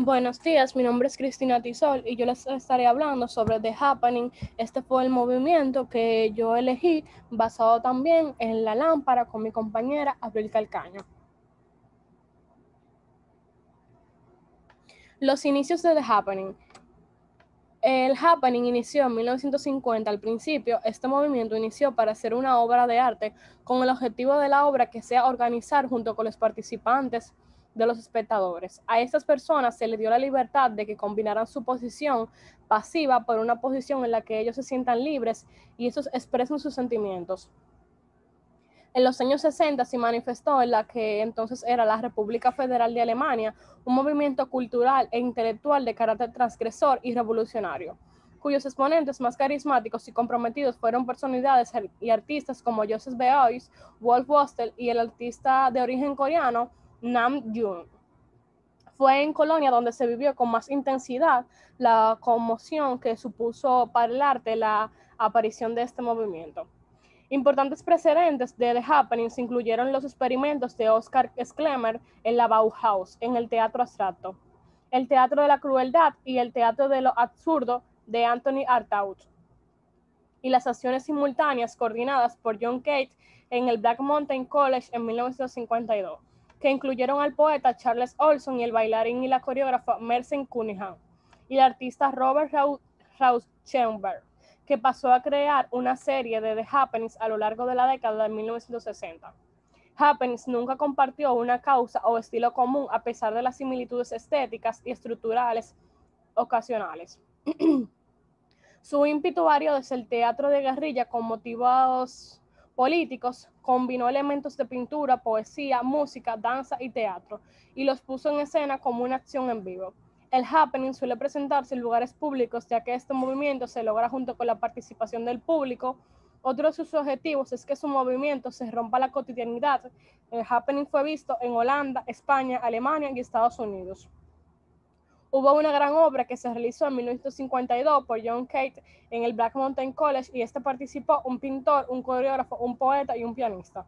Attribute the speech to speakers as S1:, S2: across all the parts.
S1: Buenos días, mi nombre es Cristina Tisol y yo les estaré hablando sobre The Happening. Este fue el movimiento que yo elegí basado también en La Lámpara con mi compañera Abril Calcaño. Los inicios de The Happening. El Happening inició en 1950. Al principio, este movimiento inició para hacer una obra de arte con el objetivo de la obra que sea organizar junto con los participantes de los espectadores. A estas personas se les dio la libertad de que combinaran su posición pasiva por una posición en la que ellos se sientan libres y estos expresen sus sentimientos. En los años 60 se manifestó en la que entonces era la República Federal de Alemania, un movimiento cultural e intelectual de carácter transgresor y revolucionario, cuyos exponentes más carismáticos y comprometidos fueron personalidades y artistas como Joseph Beuys, Wolf Bostel y el artista de origen coreano Nam June. Fue en Colonia donde se vivió con más intensidad la conmoción que supuso para el arte la aparición de este movimiento. Importantes precedentes de The Happenings incluyeron los experimentos de Oscar Schlemmer en la Bauhaus, en el teatro abstracto, el teatro de la crueldad y el teatro de lo absurdo de Anthony Artaud, y las acciones simultáneas coordinadas por John Cage en el Black Mountain College en 1952, que incluyeron al poeta Charles Olson y el bailarín y la coreógrafa Merce Cunningham, y el artista Robert Rauschenberg, que pasó a crear una serie de The Happenings a lo largo de la década de 1960. Happenings nunca compartió una causa o estilo común a pesar de las similitudes estéticas y estructurales ocasionales. Su ímpetu varió desde el teatro de guerrilla con motivos políticos, combinó elementos de pintura, poesía, música, danza y teatro, y los puso en escena como una acción en vivo. El happening suele presentarse en lugares públicos, ya que este movimiento se logra junto con la participación del público. Otro de sus objetivos es que su movimiento se rompa la cotidianidad. El happening fue visto en Holanda, España, Alemania y Estados Unidos. Hubo una gran obra que se realizó en 1952 por John Cage en el Black Mountain College y este participó un pintor, un coreógrafo, un poeta y un pianista.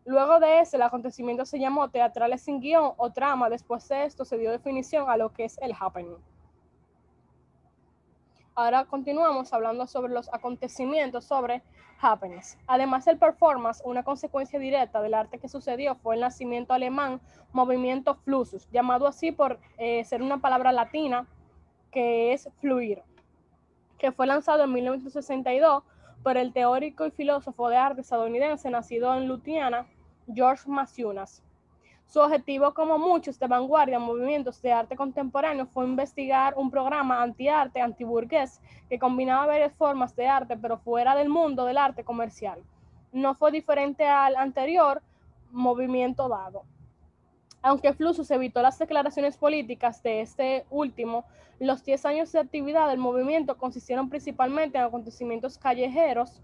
S1: Luego de ese, el acontecimiento se llamó teatrales sin guión o trama. Después de esto se dio definición a lo que es el happening. Ahora continuamos hablando sobre los acontecimientos sobre happenings. Además del performance, una consecuencia directa del arte que sucedió fue el nacimiento alemán movimiento fluxus, llamado así por ser una palabra latina que es fluir, que fue lanzado en 1962 por el teórico y filósofo de arte estadounidense nacido en Luisiana, George Maciunas. Su objetivo, como muchos de vanguardia movimientos de arte contemporáneo, fue investigar un programa anti-arte, anti-burgués, que combinaba varias formas de arte, pero fuera del mundo del arte comercial. No fue diferente al anterior movimiento dado. Aunque Fluxus evitó las declaraciones políticas de este último, los 10 años de actividad del movimiento consistieron principalmente en acontecimientos callejeros.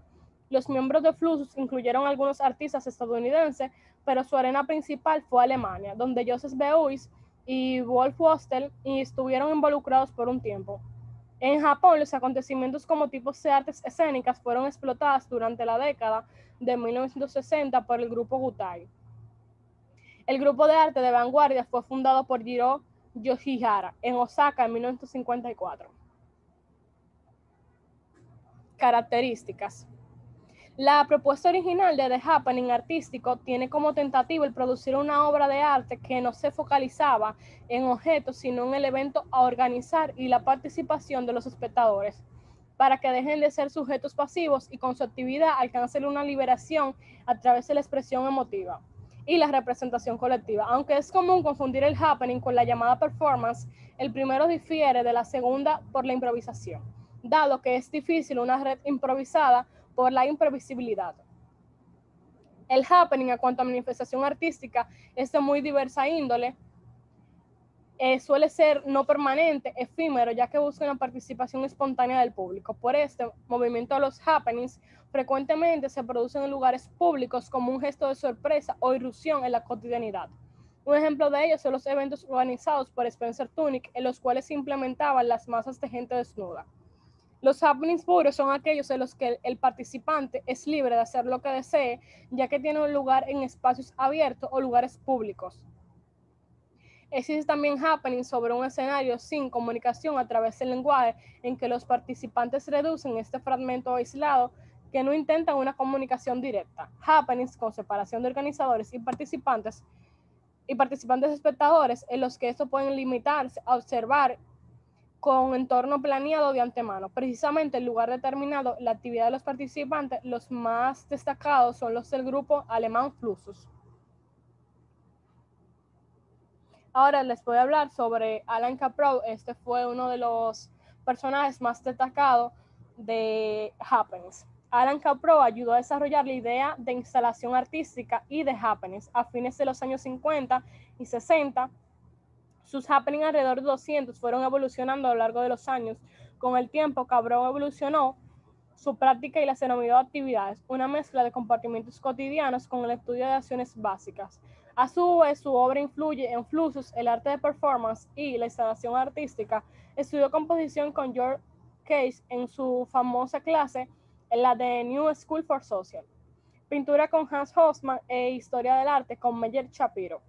S1: Los miembros de Fluxus incluyeron algunos artistas estadounidenses, pero su arena principal fue Alemania, donde Joseph Beuys y Wolf Bostel estuvieron involucrados por un tiempo. En Japón, los acontecimientos como tipos de artes escénicas fueron explotadas durante la década de 1960 por el grupo Gutai. El grupo de arte de vanguardia fue fundado por Jiro Yoshihara en Osaka en 1954. Características. La propuesta original de The Happening artístico tiene como tentativa el producir una obra de arte que no se focalizaba en objetos, sino en el evento a organizar y la participación de los espectadores, para que dejen de ser sujetos pasivos y con su actividad alcancen una liberación a través de la expresión emotiva y la representación colectiva. Aunque es común confundir el happening con la llamada performance, el primero difiere de la segunda por la improvisación, dado que es difícil una red improvisada por la imprevisibilidad. El happening, en cuanto a manifestación artística, es de muy diversa índole. Suele ser no permanente, efímero, ya que busca una participación espontánea del público. Por este movimiento de los happenings frecuentemente se producen en lugares públicos como un gesto de sorpresa o irrupción en la cotidianidad. Un ejemplo de ello son los eventos organizados por Spencer Tunick, en los cuales se implementaban las masas de gente desnuda. Los happenings puros son aquellos en los que el participante es libre de hacer lo que desee, ya que tiene un lugar en espacios abiertos o lugares públicos. Existe también happening sobre un escenario sin comunicación a través del lenguaje, en que los participantes reducen este fragmento aislado que no intentan una comunicación directa. Happenings con separación de organizadores y participantes espectadores, en los que estos pueden limitarse a observar con entorno planeado de antemano. Precisamente en lugar determinado, la actividad de los participantes, los más destacados son los del grupo alemán Fluxus. Ahora les voy a hablar sobre Alan Caprow. Este fue uno de los personajes más destacados de Happenings. Alan Caprow ayudó a desarrollar la idea de instalación artística y de Happenings a fines de los años 50 y 60. Sus happenings, alrededor de 200, fueron evolucionando a lo largo de los años. Con el tiempo, Caprow evolucionó su práctica y las denominó actividades, una mezcla de compartimientos cotidianos con el estudio de acciones básicas. A su vez, su obra influye en Fluxus, el arte de performance y la instalación artística. Estudió composición con George Case en su famosa clase, en la de New School for Social. Pintura con Hans Hofmann e historia del arte con Meyer Shapiro.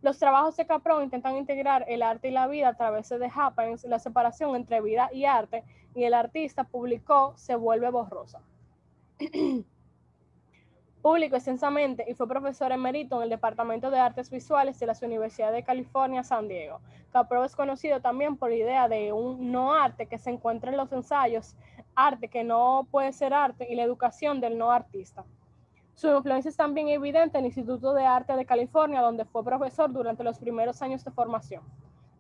S1: Los trabajos de Caprow intentan integrar el arte y la vida a través de happenings. La separación entre vida y arte y el artista publicó se vuelve borrosa. Publicó extensamente y fue profesor emérito en el Departamento de Artes Visuales de la Universidad de California, San Diego. Caprow es conocido también por la idea de un no arte que se encuentra en los ensayos, arte que no puede ser arte y la educación del no artista. Su influencia es también evidente en el Instituto de Arte de California, donde fue profesor durante los primeros años de formación.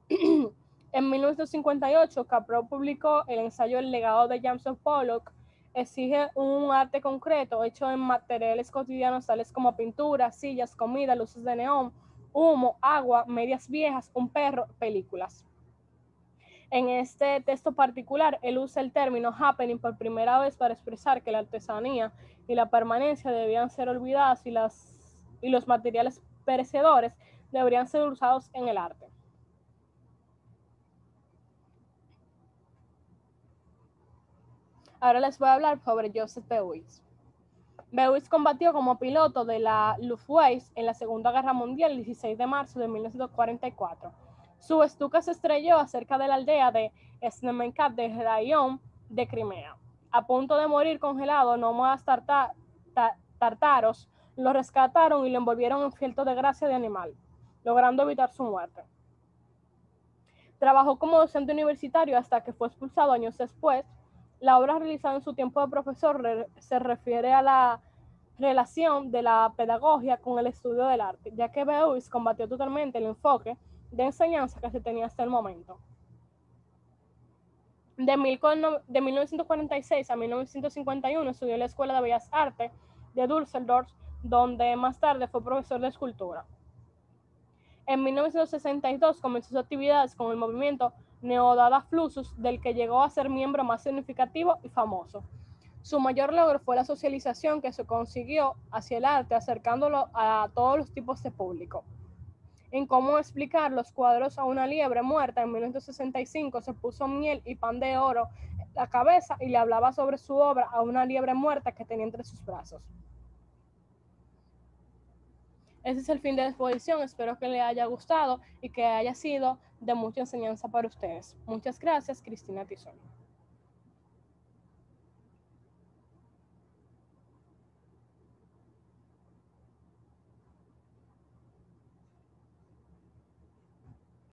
S1: En 1958, Caprow publicó el ensayo El legado de Jameson Pollock. Exige un arte concreto hecho en materiales cotidianos tales como pinturas, sillas, comida, luces de neón, humo, agua, medias viejas, un perro, películas. En este texto particular, él usa el término happening por primera vez para expresar que la artesanía y la permanencia debían ser olvidadas y los materiales perecedores deberían ser usados en el arte. Ahora les voy a hablar sobre Joseph Beuys. Beuys combatió como piloto de la Luftwaffe en la Segunda Guerra Mundial el 16 de marzo de 1944. Su Stuka se estrelló cerca de la aldea de Snemica del raión de Crimea. A punto de morir congelado, nómadas tártaros lo rescataron y lo envolvieron en fieltro de grasa de animal, logrando evitar su muerte. Trabajó como docente universitario hasta que fue expulsado años después. La obra realizada en su tiempo de profesor se refiere a la relación de la pedagogía con el estudio del arte, ya que Beuys combatió totalmente el enfoque de enseñanza que se tenía hasta el momento. De 1946 a 1951 estudió en la Escuela de Bellas Artes de Düsseldorf, donde más tarde fue profesor de escultura. En 1962 comenzó sus actividades con el movimiento Neodada Fluxus, del que llegó a ser miembro más significativo y famoso. Su mayor logro fue la socialización que se consiguió hacia el arte, acercándolo a todos los tipos de público. En cómo explicar los cuadros a una liebre muerta, en 1965 se puso miel y pan de oro en la cabeza y le hablaba sobre su obra a una liebre muerta que tenía entre sus brazos. Ese es el fin de la exposición. Espero que les haya gustado y que haya sido de mucha enseñanza para ustedes. Muchas gracias, Cristina Tizón.